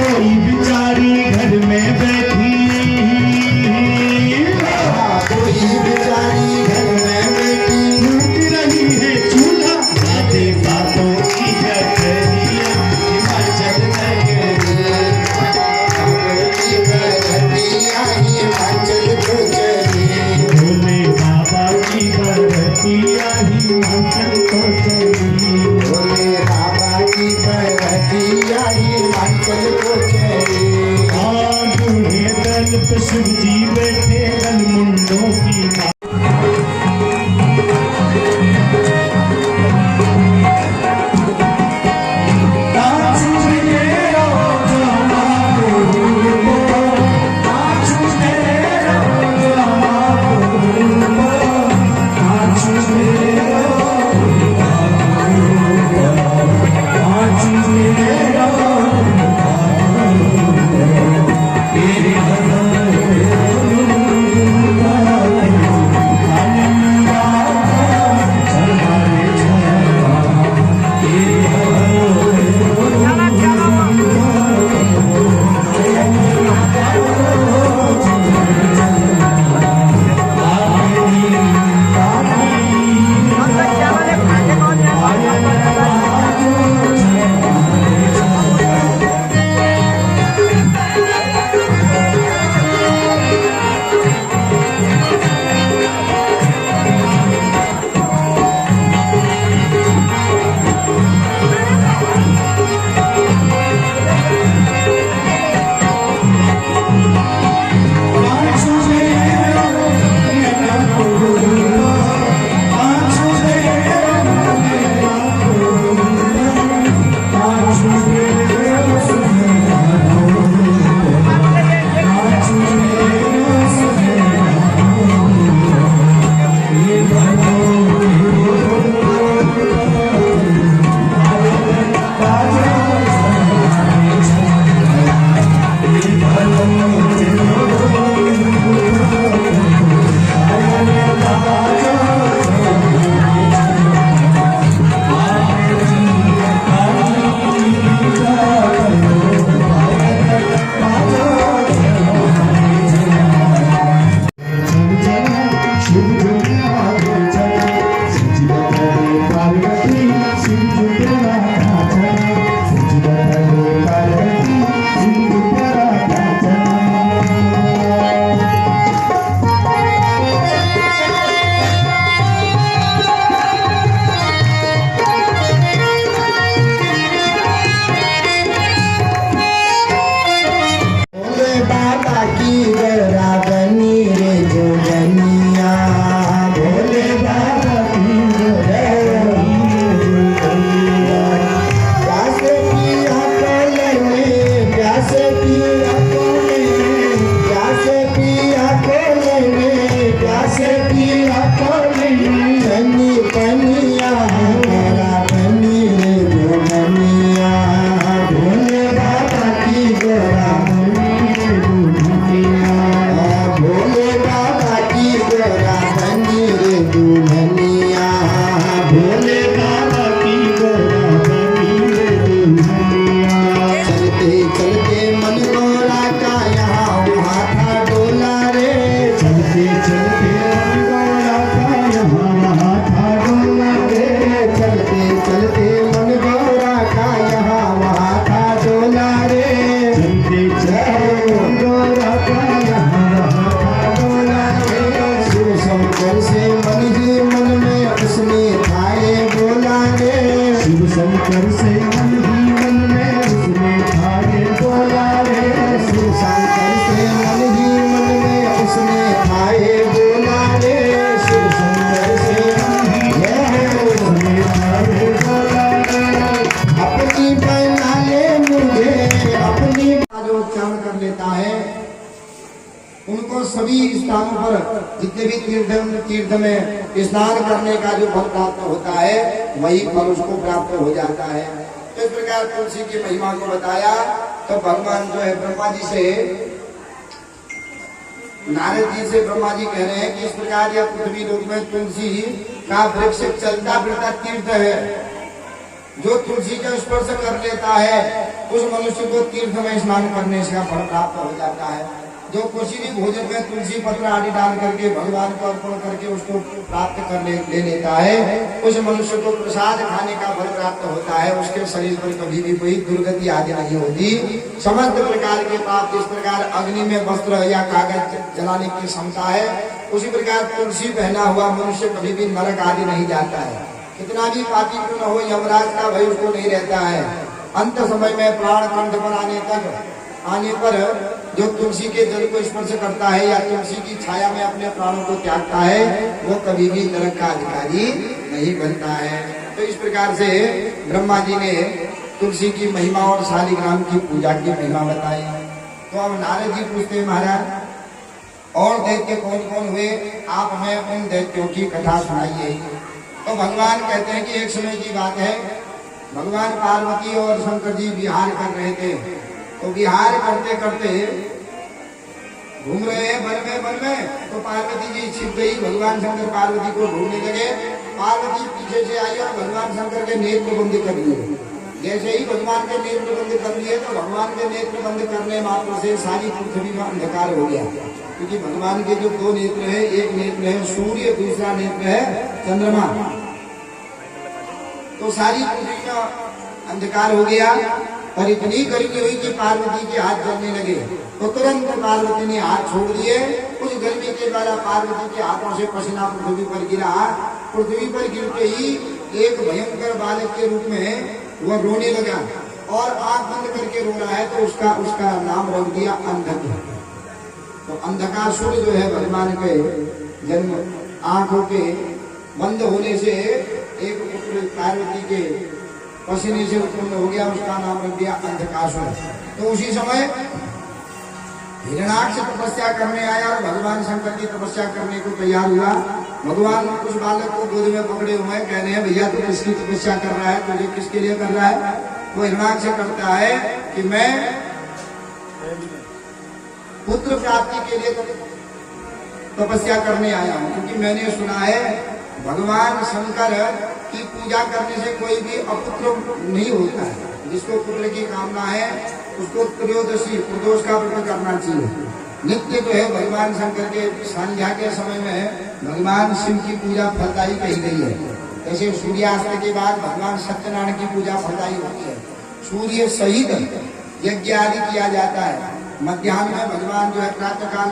कोई बिचारी घर में बैठी, कोई बिचारी घर में बैठी लूट रही है चूल्हा। बातें बातों की जगरिया हिमाचल भोले बाबा की बरतिया हिमाचल को चली, भोले बाबा की बरतिया हिमाचल को चली। दूल्हे दल पे शिव जी बैठे गल मुंडों की सभी स्थानों पर जितने भी तीर्थ में स्नान करने का जो फल प्राप्त होता है वही फल उसको प्राप्त हो जाता है। तो इस प्रकार तुलसी की महिमा को बताया। तो भगवान जो है ब्रह्मा जी से, नारद जी से ब्रह्मा जी कह रहे हैं कि इस प्रकार यह पृथ्वी लोक में तुलसी का वृक्ष चलता फिरता तीर्थ है। जो तुलसी का स्पर्श कर लेता है उस मनुष्य को तीर्थ में स्नान करने से फल प्राप्त हो जाता है। जो किसी भी भोजन में तुलसी पत्र आदि डाल करके भगवान को अर्पण करके उसको प्राप्त कर ले लेता है, उस मनुष्य को प्रसाद खाने का फल प्राप्त होता है। उसके शरीर पर कभी भी कोई दुर्गति आदि नहीं होती। समस्त प्रकार के प्राप्त, इस प्रकार अग्नि में वस्त्र या कागज जलाने की क्षमता है, उसी प्रकार तुलसी पहना हुआ मनुष्य कभी भी नरक आदि नहीं जाता है। कितना भी पापी क्यों न हो, यमराज का भय उसको नहीं रहता है। अंत समय में प्राण कंठ पर आने पर जो तुलसी के जल को स्पर्श करता है या तुलसी की छाया में अपने प्राणों को त्यागता है वो कभी भी नरक का अधिकारी नहीं बनता है। तो इस प्रकार से ब्रह्मा जी ने तुलसी की महिमा और शालिग्राम की पूजा की महिमा बताई। तो अब नारद जी पूछते महाराज और दैत्य कौन कौन हुए, आप हमें उन दैत्यों की कथा सुनाइए। तो भगवान कहते हैं कि एक समय की बात है, भगवान पार्वती और शंकर जी विहार कर रहे थे। तो विहार करते करते घूम रहे हैं वन में, तो पार्वती जी छिप गई। भगवान शंकर पार्वती को ढूंढने लगे। पार्वती पीछे से आई और भगवान शंकर के नेत्र बंद कर लिए। जैसे ही भगवान के नेत्र बंद कर लिए तो भगवान के नेत्र बंद करने मात्र से सारी पृथ्वी में अंधकार हो गया। क्योंकि भगवान के जो दो नेत्र है, एक नेत्र है सूर्य, दूसरा नेत्र है चंद्रमा। तो सारी पृथ्वी में अंधकार हो गया और इतनी गर्मी हुई कि पार्वती के हाथ जलने लगे। तो तुरंत पार्वती ने हाथ छोड़ दिए। उस गर्मी के द्वारा पार्वती के हाथों से पसीना पृथ्वी पर गिरा। पृथ्वी पर गिरते ही एक भयंकर बालक के रूप में वह रोने लगा और आंख बंद करके रो रहा है। तो उसका नाम रख दिया अंधक। तो अंधकासुर जो है भगवान के जन्म आंखों के बंद होने से एक पुत्र पार्वती के पसीने से उत्पन्न हो गया, उसका नाम रख दिया अंधकासुर। तो उसी समय हिरणाक्ष तपस्या करने आया और भगवान शंकर की तपस्या करने को तैयार हुआ। भगवान उस बालक को गोद में पकड़े हुए कह रहे हैं भैया तू किसकी तपस्या कर रहा है, तुझे किसके लिए कर रहा है। वो हिरणाक्ष करता है कि मैं पुत्र प्राप्ति के लिए तपस्या करने आया हूँ, क्योंकि मैंने सुना है भगवान शंकर की पूजा करने से कोई भी अपुत्र नहीं होता है। जिसको पुत्र की कामना है उसको त्रयोदशी प्रदोष का व्रत करना चाहिए। नित्य जो है भगवान शंकर के संध्या के समय में भगवान शिव की पूजा फलदायी कही गई है। जैसे सूर्यास्त के बाद भगवान सत्यनारायण की पूजा फलदायी होती है। सूर्य सहित यज्ञ आदि किया जाता है। मध्याह्न में भगवान जो है प्रातः काल में